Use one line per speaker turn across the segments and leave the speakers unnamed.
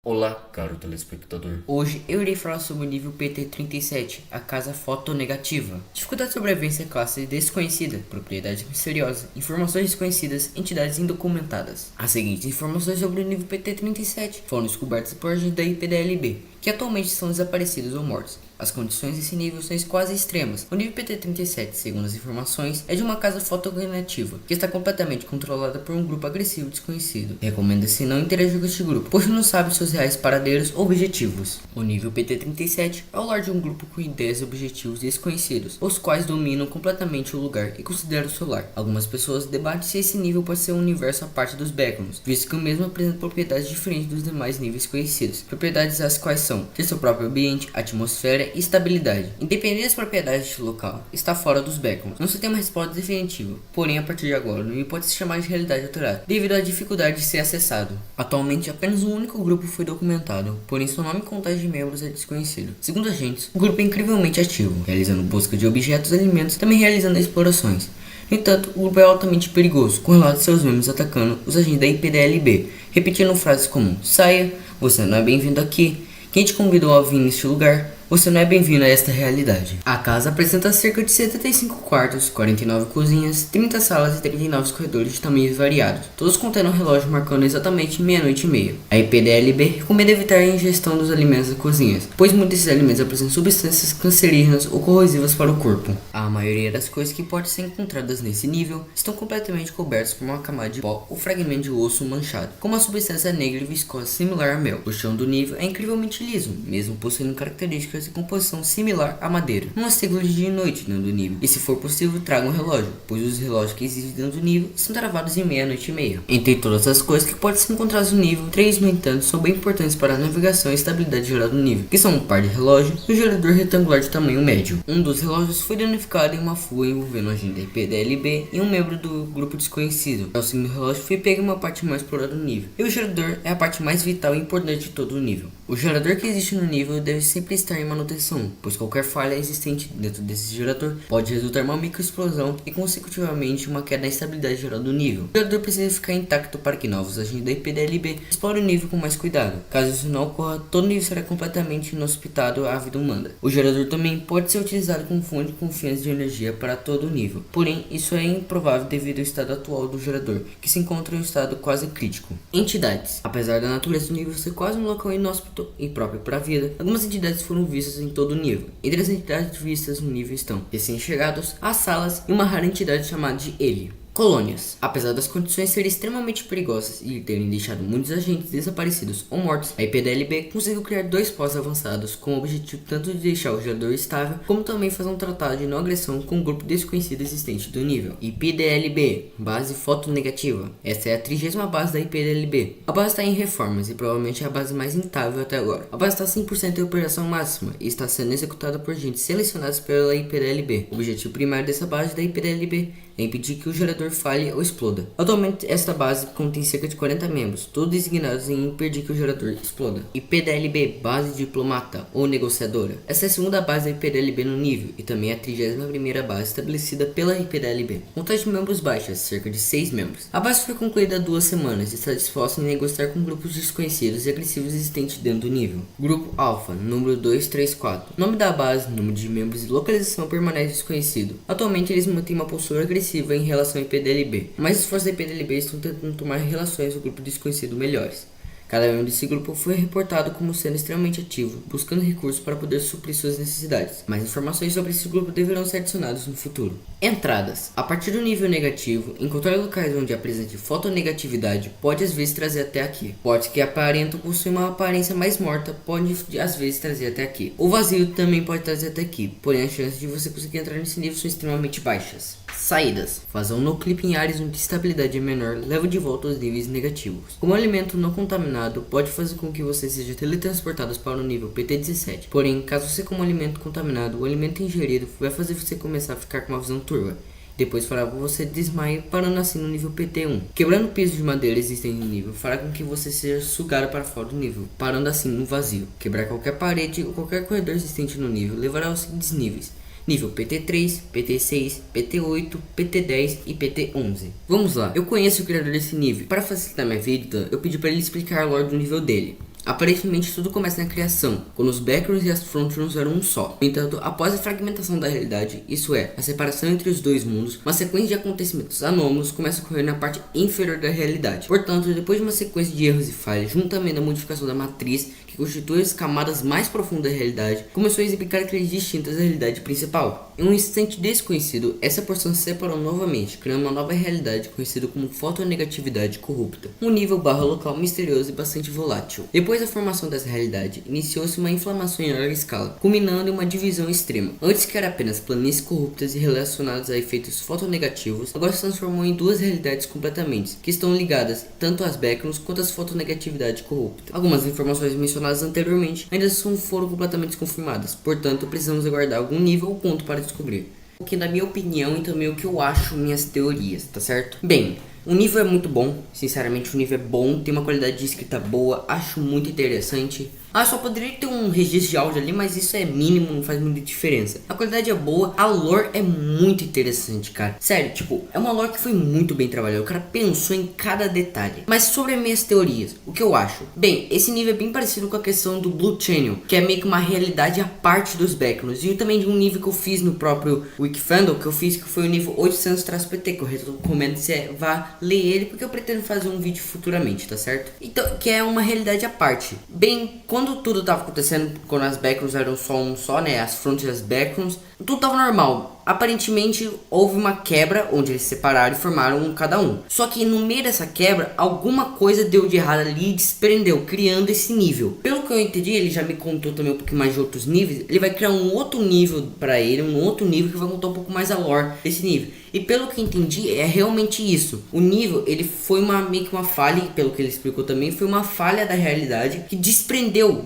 Olá, caro telespectador.
Hoje eu irei falar sobre o nível PT-37, a casa fotonegativa. Dificuldade de sobrevivência classe desconhecida, propriedades misteriosas, informações desconhecidas, entidades indocumentadas. As seguintes informações sobre o nível PT-37 foram descobertas por agentes da IPDLB, que atualmente estão desaparecidos ou mortos. As condições desse nível são quase extremas. O nível PT-37, segundo as informações, é de uma casa fotonegativa, que está completamente controlada por um grupo agressivo desconhecido. Recomenda-se não interagir com este grupo, pois não sabe seus reais paradeiros ou objetivos. O nível PT-37 é o lar de um grupo com ideias e objetivos desconhecidos, os quais dominam completamente o lugar e consideram seu lar. Algumas pessoas debatem se esse nível pode ser um universo à parte dos Backrooms, visto que o mesmo apresenta propriedades diferentes dos demais níveis conhecidos. Propriedades as quais são ter seu próprio ambiente, atmosfera e estabilidade. Independente das propriedades deste local, está fora dos Backrooms. Não se tem uma resposta definitiva, porém a partir de agora o nível pode se chamar de realidade alterada, devido à dificuldade de ser acessado. Atualmente apenas um único grupo foi documentado, porém seu nome e contagem de membros é desconhecido. Segundo agentes, o grupo é incrivelmente ativo, realizando busca de objetos e alimentos, também realizando explorações. No entanto, o grupo é altamente perigoso, com relatos de seus membros atacando os agentes da IPDLB, repetindo frases como saia, você não é bem-vindo aqui, quem te convidou a vir neste lugar? Você não é bem-vindo a esta realidade. A casa apresenta cerca de 75 quartos, 49 cozinhas, 30 salas e 39 corredores de tamanhos variados, todos contendo um relógio marcando exatamente meia-noite e meia. A IPDLB recomenda evitar a ingestão dos alimentos das cozinhas, pois muitos desses alimentos apresentam substâncias cancerígenas ou corrosivas para o corpo. A maioria das coisas que podem ser encontradas nesse nível estão completamente cobertas por uma camada de pó ou fragmento de osso manchado, com uma substância negra e viscosa similar a mel. O chão do nível é incrivelmente liso, mesmo possuindo características de composição similar à madeira. Não há ciclo de dia e noite dentro do nível, e se for possível traga um relógio, pois os relógios que existem dentro do nível são travados em meia-noite e meia. Entre todas as coisas que podem ser encontradas no nível, 3 no entanto são bem importantes para a navegação e estabilidade geral do nível, que são um par de relógios e um gerador retangular de tamanho médio. Um dos relógios foi danificado em uma fuga envolvendo um agente da IPDLB e um membro do grupo desconhecido. O segundo relógio foi pego em uma parte mais explorada do nível, e o gerador é a parte mais vital e importante de todo o nível. O gerador que existe no nível deve sempre estar em manutenção, pois qualquer falha existente dentro desse gerador pode resultar em uma microexplosão e consecutivamente uma queda na estabilidade geral do nível. O gerador precisa ficar intacto para que novos agentes da IPDLB explorem o nível com mais cuidado. Caso isso não ocorra, todo o nível será completamente inhospitado à vida humana. O gerador também pode ser utilizado como fonte de confiança de energia para todo o nível, porém isso é improvável devido ao estado atual do gerador, que se encontra em um estado quase crítico. Entidades. Apesar da natureza do nível ser quase um local inóspito e próprio para a vida, algumas entidades foram vistas em todo o nível. Entre as entidades vistas no nível estão recém-chegados, as salas e uma rara entidade chamada de Ele. Colônias. Apesar das condições serem extremamente perigosas e terem deixado muitos agentes desaparecidos ou mortos, a IPDLB conseguiu criar 2 pós avançados com o objetivo tanto de deixar o gerador estável, como também fazer um tratado de não agressão com um grupo desconhecido existente do nível. IPDLB, base fotonegativa. Esta é a 30ª base da IPDLB. A base está em reformas e provavelmente é a base mais instável até agora. A base está 100% em operação máxima e está sendo executada por agentes selecionados pela IPDLB. O objetivo primário dessa base da IPDLB é impedir que o gerador falhe ou exploda. Atualmente, esta base contém cerca de 40 membros, todos designados em impedir que o gerador exploda. IPDLB, base diplomata ou negociadora. Essa é a segunda base da IPDLB no nível e também a 31ª base estabelecida pela IPDLB. Contagem de membros baixas, cerca de 6 membros. A base foi concluída há 2 semanas e está disposta em negociar com grupos desconhecidos e agressivos existentes dentro do nível. Grupo Alpha, número 234. Nome da base, número de membros e localização permanece desconhecido. Atualmente, eles mantêm uma postura agressiva em relação ao IPDLB, mas os esforços da IPDLB estão tentando tomar relações do grupo desconhecido melhores. Cada membro desse grupo foi reportado como sendo extremamente ativo, buscando recursos para poder suprir suas necessidades. Mais informações sobre esse grupo deverão ser adicionadas no futuro. Entradas. A partir do nível negativo, encontrar locais onde apresente fotonegatividade pode às vezes trazer até aqui. Portas que aparentam possuir uma aparência mais morta pode às vezes trazer até aqui. O vazio também pode trazer até aqui, porém as chances de você conseguir entrar nesse nível são extremamente baixas. Saídas. Vazão no clipe em áreas onde a estabilidade é menor leva de volta aos níveis negativos. Como alimento não contaminado pode fazer com que você seja teletransportado para o nível PT-17. Porém, caso você coma um alimento contaminado, o alimento ingerido vai fazer você começar a ficar com uma visão turva. Depois fará com que você desmaie, parando assim no nível PT1. Quebrando o piso de madeira existente no nível fará com que você seja sugado para fora do nível, parando assim no vazio. Quebrar qualquer parede ou qualquer corredor existente no nível levará aos seguintes níveis: nível PT3, PT6, PT8, PT10 e PT11. Vamos lá, eu conheço o criador desse nível. Para facilitar minha vida, eu pedi para ele explicar a lore do nível dele. Aparentemente tudo começa na criação, quando os backgrounds e as frontrooms eram um só. No entanto, após a fragmentação da realidade, isso é, a separação entre os dois mundos, uma sequência de acontecimentos anômalos começa a ocorrer na parte inferior da realidade. Portanto, depois de uma sequência de erros e falhas, juntamente da modificação da matriz, que constitui as camadas mais profundas da realidade, começou a exibir características distintas da realidade principal. Em um instante desconhecido, essa porção se separou novamente, criando uma nova realidade conhecida como fotonegatividade corrupta, um nível barra local misterioso e bastante volátil. Depois da formação dessa realidade, iniciou-se uma inflamação em larga escala, culminando em uma divisão extrema. Antes que era apenas planícies corruptas e relacionadas a efeitos fotonegativos, agora se transformou em duas realidades completamente, que estão ligadas tanto às backgrounds quanto às fotonegatividade corrupta. Algumas informações mencionadas anteriormente ainda não foram completamente confirmadas, portanto precisamos aguardar algum nível ou ponto para descobrir. O que, na minha opinião, e também o que eu acho, minhas teorias, tá certo? Bem, o nível é muito bom, sinceramente o nível é bom, tem uma qualidade de escrita boa, acho muito interessante. Só poderia ter um registro de áudio ali, mas isso é mínimo, não faz muita diferença. A qualidade é boa, a lore é muito interessante, cara. Sério, tipo, é uma lore que foi muito bem trabalhada, o cara pensou em cada detalhe. Mas sobre as minhas teorias, o que eu acho? Bem, esse nível é bem parecido com a questão do Blue Channel, que é meio que uma realidade à parte dos backgrounds. E também de um nível que eu fiz no próprio Wikifandom, que foi o nível 800-PT, que eu recomendo que você vá ler ele, porque eu pretendo fazer um vídeo futuramente, tá certo? Então, que é uma realidade à parte. Bem, quando tudo tava acontecendo, quando as backgrounds eram só, né, as fronts e as backgrounds, tudo tava normal. Aparentemente houve uma quebra onde eles se separaram e formaram um cada um. Só que no meio dessa quebra, alguma coisa deu de errado ali e desprendeu, criando esse nível. Pelo que eu entendi, ele já me contou também um pouquinho mais de outros níveis. Ele vai criar um outro nível pra ele, um outro nível que vai contar um pouco mais a lore desse nível. E pelo que eu entendi, é realmente isso. O nível, ele foi meio que uma falha, e pelo que ele explicou também, foi uma falha da realidade que desprendeu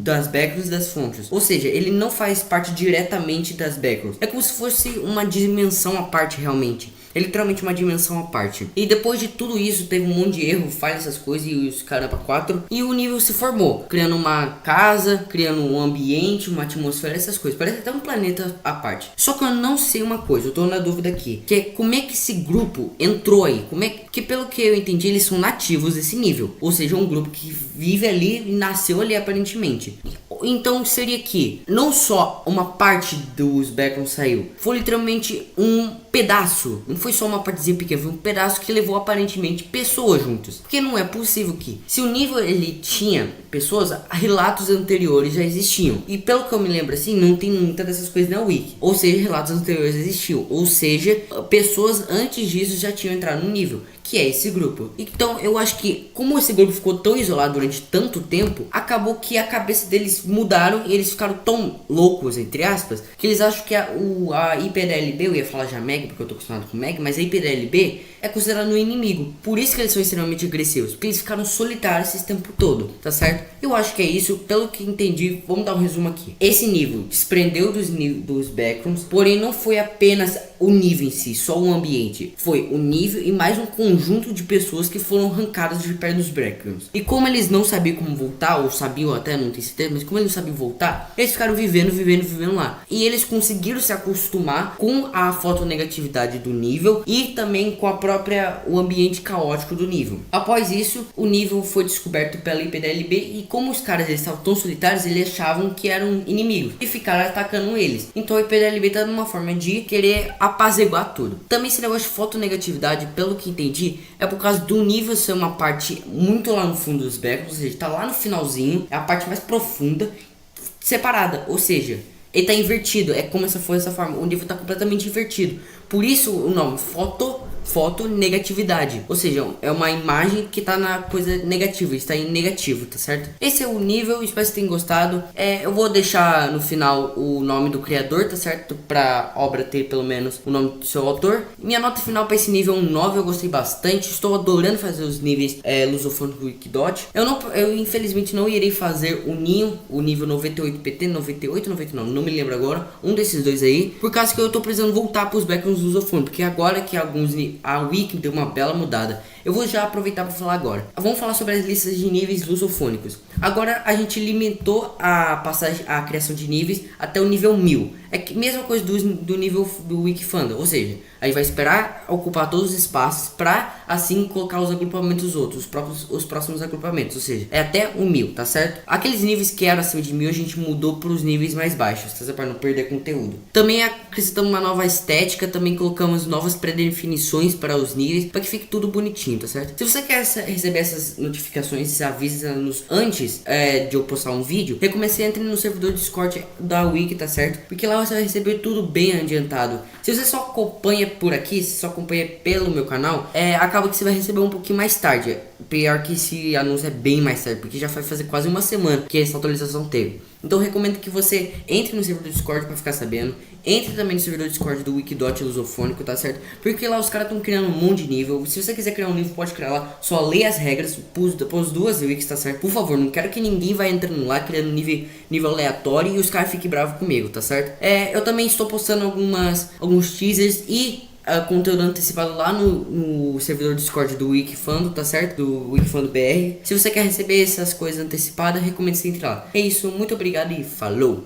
das backgrounds e das fontes. Ou seja, ele não faz parte diretamente das backgrounds. É como se fosse uma dimensão à parte realmente. É literalmente uma dimensão à parte. E depois de tudo isso, teve um monte de erro, falha, essas coisas, e os caramba 4. E o nível se formou, criando uma casa, criando um ambiente, uma atmosfera, essas coisas. Parece até um planeta à parte. Só que eu não sei uma coisa, eu tô na dúvida aqui. Que é como é que esse grupo entrou aí? Que pelo que eu entendi, eles são nativos desse nível. Ou seja, um grupo que vive ali e nasceu ali aparentemente. Então seria que não só uma parte dos backgrounds saiu, foi literalmente um pedaço. Não foi só uma partezinha pequena, foi um pedaço que levou aparentemente pessoas juntas. Porque não é possível que, se o nível ele tinha pessoas, relatos anteriores já existiam. E pelo que eu me lembro assim, não tem muitas dessas coisas na wiki. Ou seja, relatos anteriores existiam. Ou seja, pessoas antes disso já tinham entrado no nível, que é esse grupo. Então eu acho que, como esse grupo ficou tão isolado durante tanto tempo, acabou que a cabeça deles mudaram e eles ficaram tão loucos, entre aspas, que eles acham que a IPDLB, eu ia falar já Meg, porque eu tô acostumado com Meg, mas a IPDLB é considerada um inimigo. Por isso que eles são extremamente agressivos, porque eles ficaram solitários esse tempo todo, tá certo? Eu acho que é isso, pelo que entendi, vamos dar um resumo aqui. Esse nível desprendeu dos backgrounds, porém não foi apenas o nível em si, só o ambiente. Foi o nível e mais um conjunto de pessoas que foram arrancadas de perto dos backgrounds. E como eles não sabiam como voltar, ou sabiam até, não tenho certeza, mas como eles não sabiam voltar, eles ficaram vivendo lá. E eles conseguiram se acostumar com a fotonegatividade do nível e também com o ambiente caótico do nível. Após isso, o nível foi descoberto pela IPDLB e como os caras eles estavam tão solitários, eles achavam que eram inimigos e ficaram atacando eles. Então a IPDLB tá numa forma de querer apaziguar tudo. Também esse negócio de fotonegatividade, pelo que entendi, é por causa do nível ser uma parte muito lá no fundo dos backgrounds, ou seja, tá lá no finalzinho, é a parte mais profunda, separada, ou seja, ele tá invertido, é como se fosse dessa forma, o nível tá completamente invertido. Por isso o nome fotonegatividade, ou seja, é uma imagem que tá na coisa negativa, está em negativo, tá certo? Esse é o nível, espero que vocês tenham gostado. Eu vou deixar no final o nome do criador, tá certo? Pra obra ter pelo menos o nome do seu autor. Minha nota final para esse nível é um 9, eu gostei bastante, estou adorando fazer os níveis lusofônico Wikidot. Eu infelizmente não irei fazer o ninho, o nível 98 PT, 98, 99, não me lembro agora, um desses dois aí, por causa que eu tô precisando voltar pros backgrounds lusofônicos, porque agora que a wiki deu uma bela mudada. Eu vou já aproveitar para falar agora. Vamos falar sobre as listas de níveis lusofônicos. Agora a gente limitou a criação de níveis até o nível 1000. É que mesma coisa do nível do Wikifandom, ou seja, a gente vai esperar ocupar todos os espaços para assim colocar os agrupamentos outros, os próximos agrupamentos, ou seja, é até o 1000, tá certo? Aqueles níveis que eram acima de 1000 a gente mudou para os níveis mais baixos, tá certo? Para não perder conteúdo. Também acrescentamos uma nova estética, também colocamos novas pré-definições para os níveis, para que fique tudo bonitinho, tá certo? Se você quer receber essas notificações, esses avisos antes de eu postar um vídeo, recomece entre no servidor Discord da Wiki, tá certo? Porque lá você vai receber tudo bem adiantado. Se você só acompanha por aqui, se só acompanha pelo meu canal, acaba que você vai receber um pouquinho mais tarde. Pior que esse anúncio é bem mais tarde, porque já vai fazer quase uma semana que essa atualização teve. Então eu recomendo que você entre no servidor Discord para ficar sabendo. Entre também no servidor Discord do Wikidot Lusofônico, tá certo? Porque lá os caras estão criando um monte de nível. Se você quiser criar um nível, pode criar lá. Só leia as regras, pôs 2 wikis, tá certo? Por favor, não quero que ninguém vá entrando lá criando nível aleatório e os caras fiquem bravos comigo, tá certo? Eu também estou postando alguns teasers e conteúdo antecipado lá no servidor Discord do Wikifandom, tá certo? Do Wikifandom BR. Se você quer receber essas coisas antecipadas, recomendo que você entre lá. É isso, muito obrigado e falou!